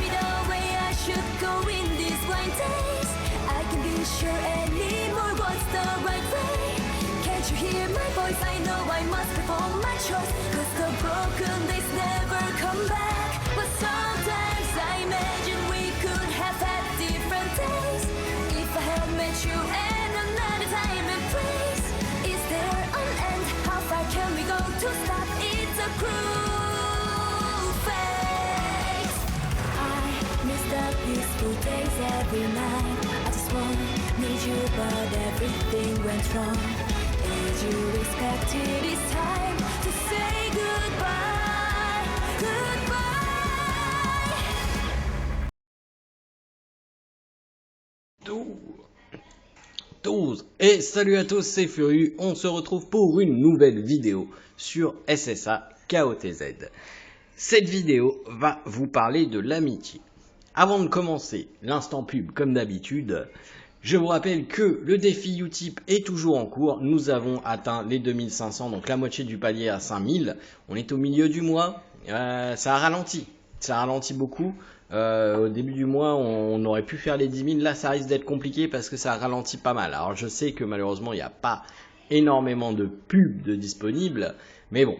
me the way I should go in these blind days. I can be sure anymore what's the right way. Can't you hear my voice? I know I must perform my choice, 'cause the broken days never come back. But sometimes I imagine we could have had different days if I had met you at another time and place. Is there an end? How far can we go to stop? It's a cruel fate. I miss the peaceful days every night. I just need you, but everything went wrong. Did you expect it is time to say goodbye? Goodbye. 12. Et salut à tous, c'est Furieux, on se retrouve pour une nouvelle vidéo sur SSA KOTZ. Cette vidéo va vous parler de l'amitié. Avant de commencer l'instant pub comme d'habitude, je vous rappelle que le défi Utip est toujours en cours. Nous avons atteint les 2500, donc la moitié du palier à 5000. On est au milieu du mois, ça a ralenti beaucoup. Au début du mois, on aurait pu faire les 10 000. Là, ça risque d'être compliqué parce que ça ralentit pas mal. Alors, je sais que malheureusement, il n'y a pas énormément de pubs de disponibles. Mais bon,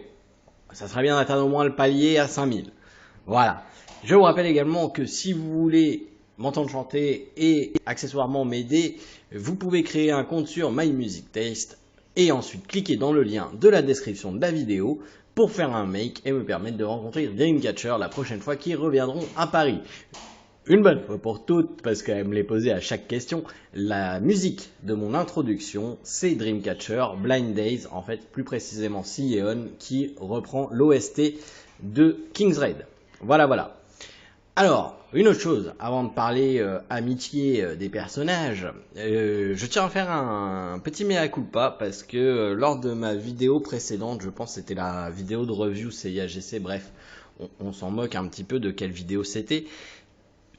ça serait bien d'atteindre au moins le palier à 5000. Voilà. Je vous rappelle également que si vous voulez m'entendre chanter et accessoirement m'aider, vous pouvez créer un compte sur My Music Taste et ensuite cliquer dans le lien de la description de la vidéo pour faire un make et me permettre de rencontrer Dreamcatcher la prochaine fois qu'ils reviendront à Paris. Une bonne fois pour toutes, parce qu'elle me l'est posée à chaque question, la musique de mon introduction, c'est Dreamcatcher, Blind Days, en fait plus précisément Silleon, qui reprend l'OST de King's Raid. Voilà. Alors, une autre chose, avant de parler amitié des personnages, je tiens à faire un petit mea culpa parce que lors de ma vidéo précédente, je pense que c'était la vidéo de review CIAGC, bref, on s'en moque un petit peu de quelle vidéo c'était.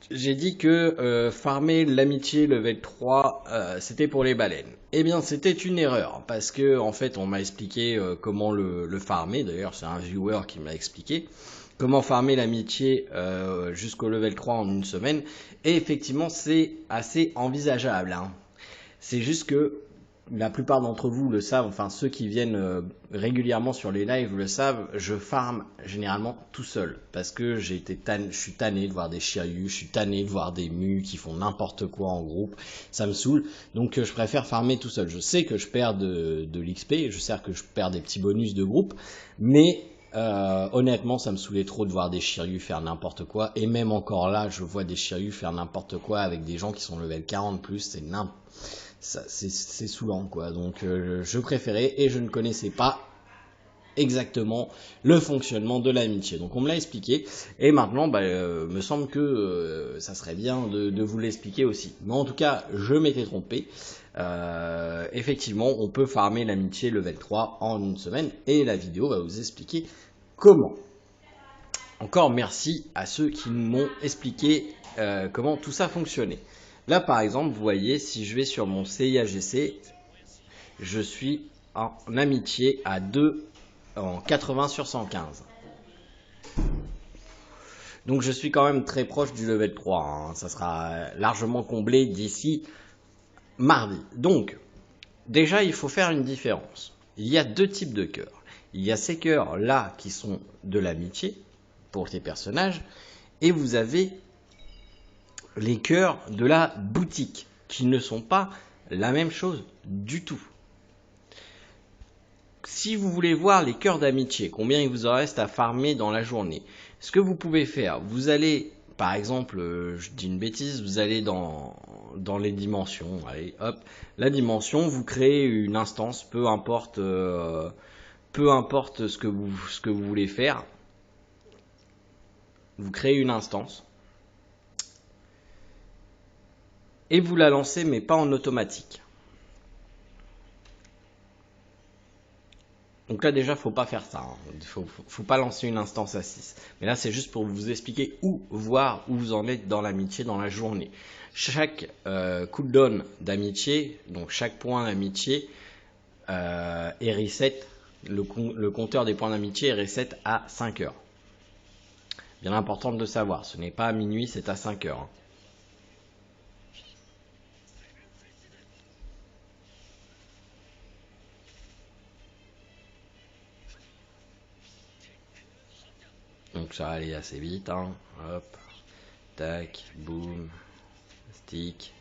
J'ai dit que farmer l'amitié level 3, c'était pour les baleines. Eh bien, c'était une erreur, parce que en fait, on m'a expliqué comment le farmer, d'ailleurs c'est un viewer qui m'a expliqué. Comment farmer l'amitié jusqu'au level 3 en une semaine. Et effectivement, c'est assez envisageable. Hein. C'est juste que la plupart d'entre vous le savent, enfin ceux qui viennent régulièrement sur les lives le savent, je farm généralement tout seul. Parce que je suis tanné de voir des chiayus, je suis tanné de voir des mus qui font n'importe quoi en groupe. Ça me saoule. Donc je préfère farmer tout seul. Je sais que je perds de l'XP, je sais que je perds des petits bonus de groupe, mais honnêtement, ça me saoulait trop de voir des chiryus faire n'importe quoi. Et même encore là, je vois des chiryus faire n'importe quoi avec des gens qui sont level 40 plus. C'est saoulant, quoi. Donc, je préférais et je ne connaissais pas exactement le fonctionnement de l'amitié. Donc, on me l'a expliqué. Et maintenant, me semble que ça serait bien de vous l'expliquer aussi. Mais en tout cas, je m'étais trompé. Effectivement, on peut farmer l'amitié level 3 en une semaine et la vidéo va vous expliquer comment. Encore merci à ceux qui m'ont expliqué comment tout ça fonctionnait. Là par exemple, vous voyez, si je vais sur mon CIAGC, je suis en amitié à 2 en 80 sur 115. Donc je suis quand même très proche du level 3, hein. Ça sera largement comblé d'ici mardi. Donc, déjà, il faut faire une différence. Il y a deux types de cœurs. Il y a ces cœurs-là qui sont de l'amitié pour tes personnages, et vous avez les cœurs de la boutique, qui ne sont pas la même chose du tout. Si vous voulez voir les cœurs d'amitié, combien il vous en reste à farmer dans la journée, ce que vous pouvez faire, vous allez... Par exemple, je dis une bêtise, vous allez dans les dimensions, allez, hop, la dimension, vous créez une instance, peu importe ce que vous voulez faire, vous créez une instance et vous la lancez, mais pas en automatique. Donc là déjà, faut pas faire ça, hein. Faut pas lancer une instance à 6. Mais là, c'est juste pour vous expliquer voir où vous en êtes dans l'amitié dans la journée. Chaque cooldown d'amitié, donc chaque point d'amitié est reset, le compteur des points d'amitié est reset à 5 heures. Bien important de le savoir, ce n'est pas à minuit, c'est à 5 heures. Donc ça va aller assez vite, hein. Hop, tac, boum, stick.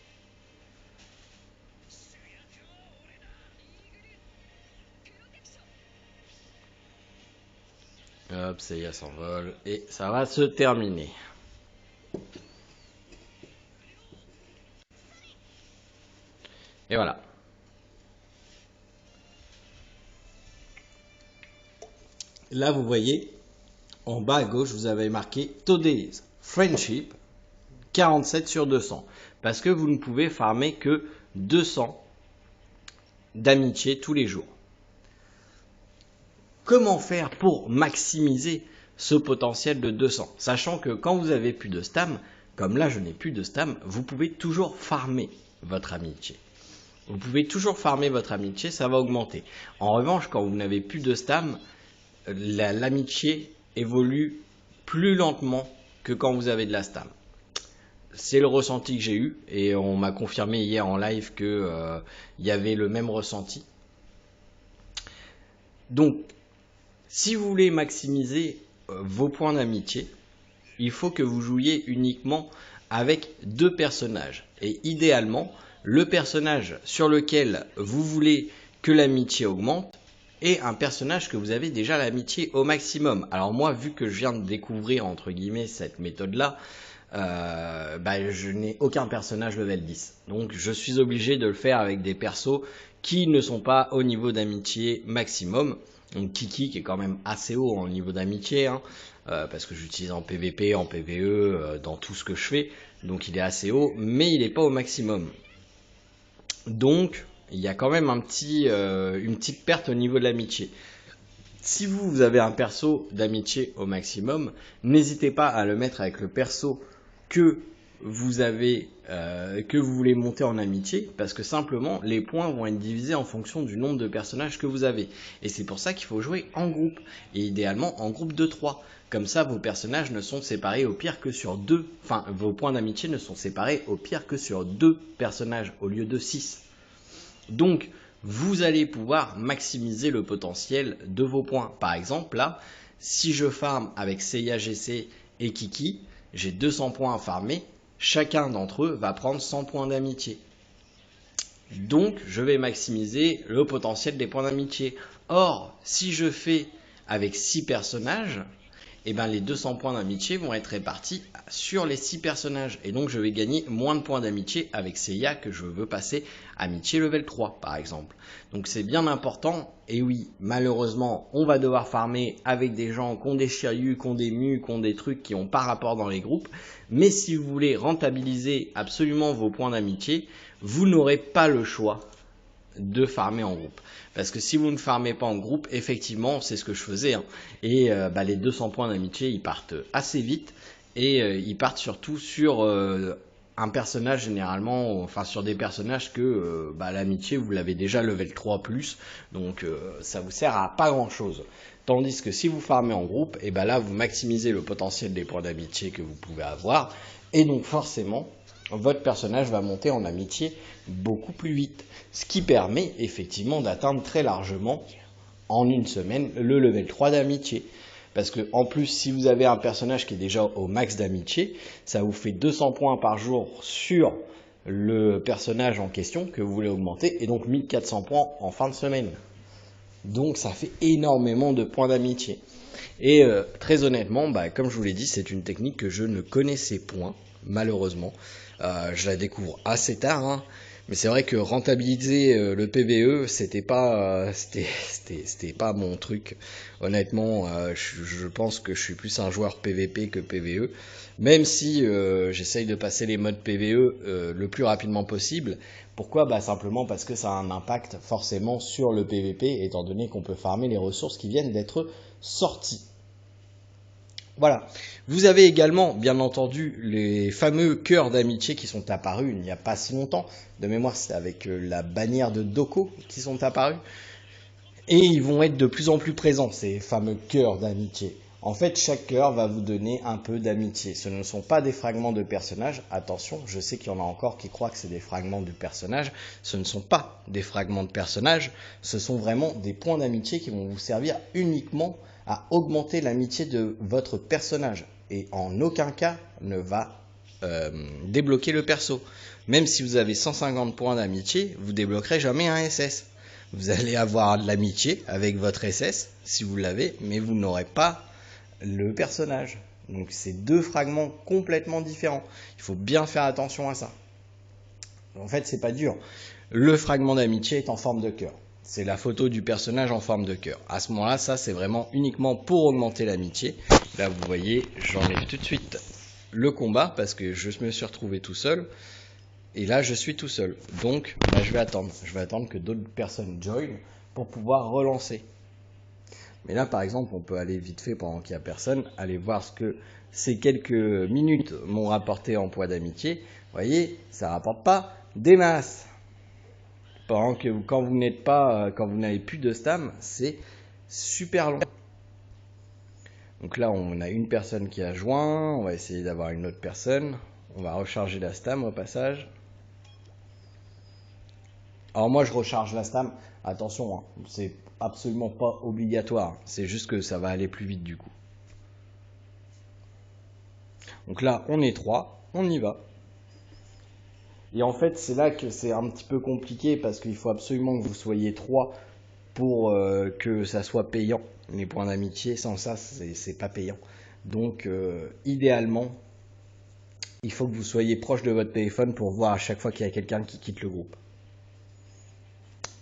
Hop, Seiya s'envole et ça va se terminer. Et voilà. Là, vous voyez, en bas à gauche, vous avez marqué Today's Friendship 47 sur 200. Parce que vous ne pouvez farmer que 200 d'amitié tous les jours. Comment faire pour maximiser ce potentiel de 200? Sachant que quand vous avez plus de stam, comme là je n'ai plus de stam, vous pouvez toujours farmer votre amitié. Vous pouvez toujours farmer votre amitié, ça va augmenter. En revanche, quand vous n'avez plus de stam, l'amitié évolue plus lentement que quand vous avez de la stam. C'est le ressenti que j'ai eu et on m'a confirmé hier en live que y avait le même ressenti. Donc, si vous voulez maximiser vos points d'amitié, il faut que vous jouiez uniquement avec 2 personnages. Et idéalement, le personnage sur lequel vous voulez que l'amitié augmente est un personnage que vous avez déjà l'amitié au maximum. Alors moi, vu que je viens de découvrir, entre guillemets, cette méthode-là, je n'ai aucun personnage level 10. Donc je suis obligé de le faire avec des persos qui ne sont pas au niveau d'amitié maximum. Donc Kiki qui est quand même assez haut en niveau d'amitié, hein, parce que j'utilise en PVP, en PVE, dans tout ce que je fais. Donc il est assez haut, mais il n'est pas au maximum. Donc il y a quand même une petite perte au niveau de l'amitié. Si vous avez un perso d'amitié au maximum, n'hésitez pas à le mettre avec le perso que vous voulez monter en amitié, parce que simplement les points vont être divisés en fonction du nombre de personnages que vous avez. Et c'est pour ça qu'il faut jouer en groupe, et idéalement en groupe de 3. Comme ça, vos personnages ne sont séparés au pire que sur 2. Enfin, vos points d'amitié ne sont séparés au pire que sur 2 personnages au lieu de 6. Donc, vous allez pouvoir maximiser le potentiel de vos points. Par exemple, là, si je farm avec Seiya GC et Kiki, j'ai 200 points à farmer. Chacun d'entre eux va prendre 100 points d'amitié. Donc, je vais maximiser le potentiel des points d'amitié. Or, si je fais avec 6 personnages, eh ben, les 200 points d'amitié vont être répartis sur les 6 personnages. Et donc, je vais gagner moins de points d'amitié avec Seiya que je veux passer amitié level 3, par exemple. Donc, c'est bien important. Et oui, malheureusement, on va devoir farmer avec des gens qui ont des Shiryu, qui ont des Mu, qui ont des trucs qui n'ont pas rapport dans les groupes. Mais si vous voulez rentabiliser absolument vos points d'amitié, vous n'aurez pas le choix de farmer en groupe. Parce que si vous ne farmez pas en groupe, effectivement, c'est ce que je faisais, hein, et les 200 points d'amitié, ils partent assez vite, et ils partent surtout sur un personnage généralement, enfin sur des personnages que l'amitié, vous l'avez déjà level 3+, donc ça vous sert à pas grand chose. Tandis que si vous farmez en groupe, et là vous maximisez le potentiel des points d'amitié que vous pouvez avoir, et donc forcément, votre personnage va monter en amitié beaucoup plus vite. Ce qui permet effectivement d'atteindre très largement en une semaine le level 3 d'amitié. Parce que en plus, si vous avez un personnage qui est déjà au max d'amitié, ça vous fait 200 points par jour sur le personnage en question que vous voulez augmenter, et donc 1400 points en fin de semaine. Donc ça fait énormément de points d'amitié. Et très honnêtement, comme je vous l'ai dit, c'est une technique que je ne connaissais point, malheureusement. Je la découvre assez tard, hein. Mais c'est vrai que rentabiliser le PVE, c'était pas mon truc. Honnêtement, je pense que je suis plus un joueur PVP que PVE, même si j'essaye de passer les modes PVE le plus rapidement possible. Pourquoi? Simplement parce que ça a un impact forcément sur le PVP, étant donné qu'on peut farmer les ressources qui viennent d'être sorties. Voilà. Vous avez également, bien entendu, les fameux cœurs d'amitié qui sont apparus il n'y a pas si longtemps. De mémoire, c'est avec la bannière de Doko qui sont apparus. Et ils vont être de plus en plus présents, ces fameux cœurs d'amitié. En fait, chaque cœur va vous donner un peu d'amitié. Ce ne sont pas des fragments de personnages. Attention, je sais qu'il y en a encore qui croient que c'est des fragments de personnages. Ce ne sont pas des fragments de personnages. Ce sont vraiment des points d'amitié qui vont vous servir uniquement à augmenter l'amitié de votre personnage. Et en aucun cas ne va débloquer le perso. Même si vous avez 150 points d'amitié, vous débloquerez jamais un SS. Vous allez avoir de l'amitié avec votre SS, si vous l'avez, mais vous n'aurez pas le personnage. Donc c'est deux fragments complètement différents. Il faut bien faire attention à ça. En fait, c'est pas dur. Le fragment d'amitié est en forme de cœur. C'est la photo du personnage en forme de cœur. À ce moment-là, ça c'est vraiment uniquement pour augmenter l'amitié. Là, vous voyez, j'enlève tout de suite le combat parce que je me suis retrouvé tout seul. Et là, je suis tout seul. Donc, bah, je vais attendre. Je vais attendre que d'autres personnes join pour pouvoir relancer. Mais là, par exemple, on peut aller vite fait pendant qu'il n'y a personne, aller voir ce que ces quelques minutes m'ont rapporté en poids d'amitié. Vous voyez, ça rapporte pas des masses. Pendant que quand vous n'avez plus de stam, c'est super long. Donc là, on a une personne qui a joint. On va essayer d'avoir une autre personne. On va recharger la stam au passage. Alors moi, je recharge la stam. Attention, hein, c'est absolument pas obligatoire. C'est juste que ça va aller plus vite du coup. Donc là, on est 3. On y va. Et en fait, c'est là que c'est un petit peu compliqué parce qu'il faut absolument que vous soyez 3 pour que ça soit payant. Les points d'amitié, sans ça, c'est pas payant. Donc, idéalement, il faut que vous soyez proche de votre téléphone pour voir à chaque fois qu'il y a quelqu'un qui quitte le groupe.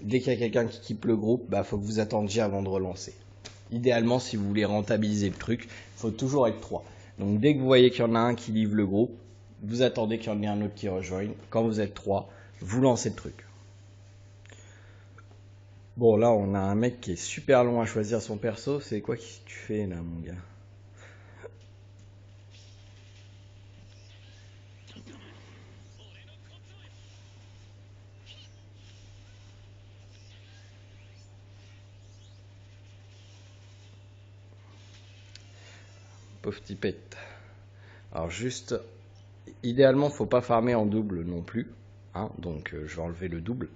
Dès qu'il y a quelqu'un qui quitte le groupe, bah, faut que vous attendiez avant de relancer. Idéalement, si vous voulez rentabiliser le truc, il faut toujours être 3. Donc, dès que vous voyez qu'il y en a un qui livre le groupe, vous attendez qu'il y en ait un autre qui rejoigne. Quand vous êtes 3, vous lancez le truc. Bon, là, on a un mec qui est super long à choisir son perso. C'est quoi que tu fais, là, mon gars? Pauvre tipette. Alors, juste, idéalement, faut pas farmer en double non plus. Hein, donc, je vais enlever le double.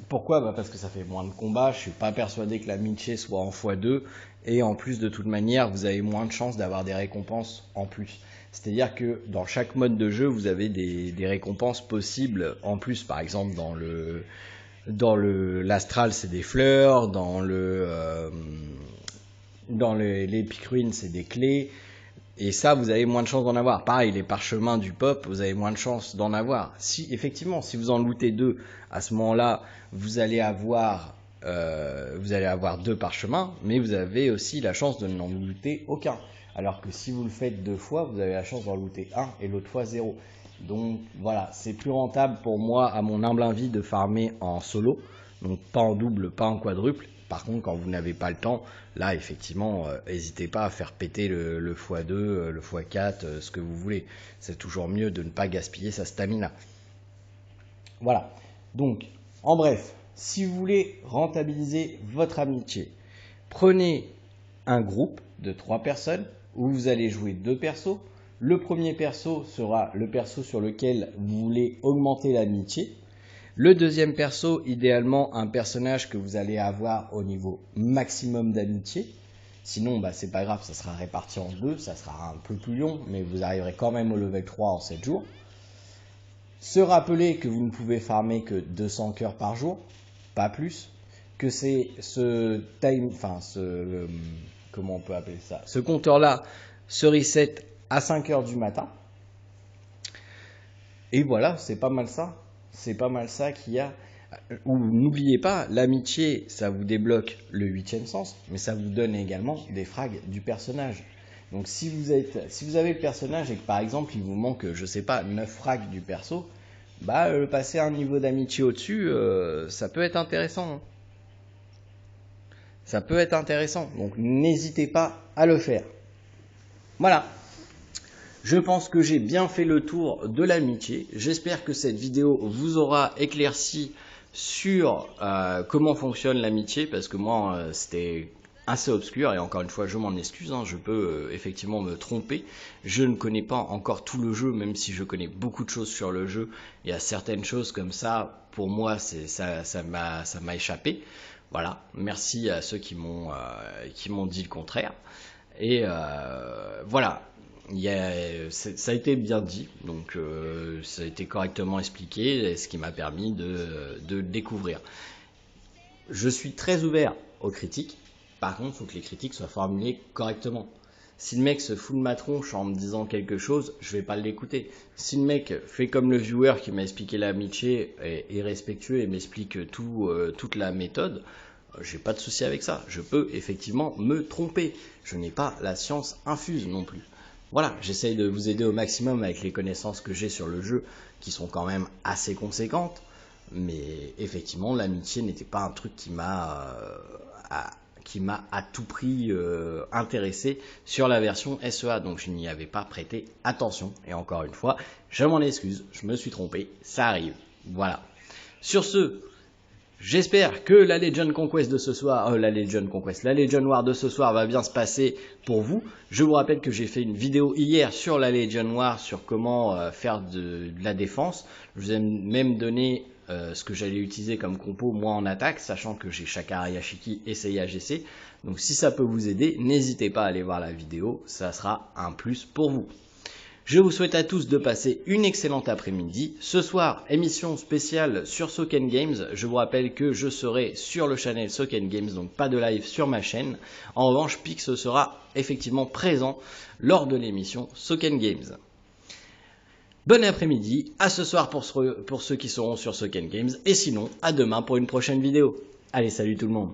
Pourquoi? Bah parce que ça fait moins de combats, je suis pas persuadé que l'amitié soit en x2, et en plus de toute manière vous avez moins de chances d'avoir des récompenses en plus. C'est-à-dire que dans chaque mode de jeu vous avez des récompenses possibles en plus. Par exemple dans l'astral c'est des fleurs, dans l'Epic Ruin c'est des clés. Et ça, vous avez moins de chances d'en avoir. Pareil, les parchemins du pop, vous avez moins de chances d'en avoir. Si, effectivement, si vous en lootez 2, à ce moment-là, vous allez avoir 2 parchemins, mais vous avez aussi la chance de n'en looter aucun. Alors que si vous le faites 2 fois, vous avez la chance d'en looter 1 et l'autre fois 0. Donc voilà, c'est plus rentable pour moi, à mon humble avis, de farmer en solo. Donc pas en double, pas en quadruple. Par contre, quand vous n'avez pas le temps, là, effectivement, n'hésitez pas à faire péter le x2, le x4, ce que vous voulez. C'est toujours mieux de ne pas gaspiller sa stamina. Voilà. Donc, en bref, si vous voulez rentabiliser votre amitié, prenez un groupe de 3 personnes où vous allez jouer 2 persos. Le premier perso sera le perso sur lequel vous voulez augmenter l'amitié. Le deuxième perso, idéalement un personnage que vous allez avoir au niveau maximum d'amitié. Sinon, bah, c'est pas grave, ça sera réparti en 2, ça sera un peu plus long, mais vous arriverez quand même au level 3 en 7 jours. Se rappeler que vous ne pouvez farmer que 200 cœurs par jour, pas plus. Que c'est comment on peut appeler ça? Ce compteur-là se reset à 5 heures du matin. Et voilà, c'est pas mal ça. C'est pas mal ça qu'il y a. N'oubliez pas, l'amitié, ça vous débloque le 8e sens, mais ça vous donne également des frags du personnage. Donc si vous avez le personnage et que par exemple il vous manque, je sais pas, 9 frags du perso, bah passer un niveau d'amitié au-dessus, ça peut être intéressant. Hein. Ça peut être intéressant, donc n'hésitez pas à le faire. Voilà. Je pense que j'ai bien fait le tour de l'amitié. J'espère que cette vidéo vous aura éclairci sur comment fonctionne l'amitié, parce que moi c'était assez obscur, et encore une fois je m'en excuse, je peux effectivement me tromper. Je ne connais pas encore tout le jeu, même si je connais beaucoup de choses sur le jeu. Il y a certaines choses comme ça, pour moi ça m'a échappé. Voilà, merci à ceux qui m'ont dit le contraire. Et voilà, ça a été bien dit, donc ça a été correctement expliqué, ce qui m'a permis de le découvrir. Je suis très ouvert aux critiques, par contre il faut que les critiques soient formulées correctement. Si le mec se fout de ma tronche en me disant quelque chose, je vais pas l'écouter. Si le mec fait comme le viewer qui m'a expliqué l'amitié, est respectueux et m'explique toute la méthode, j'ai pas de souci avec ça. Je peux effectivement me tromper. Je n'ai pas la science infuse non plus. Voilà, j'essaye de vous aider au maximum avec les connaissances que j'ai sur le jeu, qui sont quand même assez conséquentes. Mais effectivement, l'amitié n'était pas un truc qui m'a à tout prix intéressé sur la version SEA, donc je n'y avais pas prêté attention. Et encore une fois, je m'en excuse, je me suis trompé, ça arrive. Voilà. Sur ce, j'espère que la Legion Conquest de ce soir, la Legion War de ce soir va bien se passer pour vous. Je vous rappelle que j'ai fait une vidéo hier sur la Legion War, sur comment faire de la défense. Je vous ai même donné ce que j'allais utiliser comme compo moi en attaque, sachant que j'ai Shakara Yashiki et Seiya GC. Donc si ça peut vous aider, n'hésitez pas à aller voir la vidéo, ça sera un plus pour vous. Je vous souhaite à tous de passer une excellente après-midi. Ce soir, émission spéciale sur Soken Games. Je vous rappelle que je serai sur le channel Soken Games, donc pas de live sur ma chaîne. En revanche, Pix sera effectivement présent lors de l'émission Soken Games. Bon après-midi, à ce soir pour ceux qui seront sur Soken Games, et sinon, à demain pour une prochaine vidéo. Allez, salut tout le monde!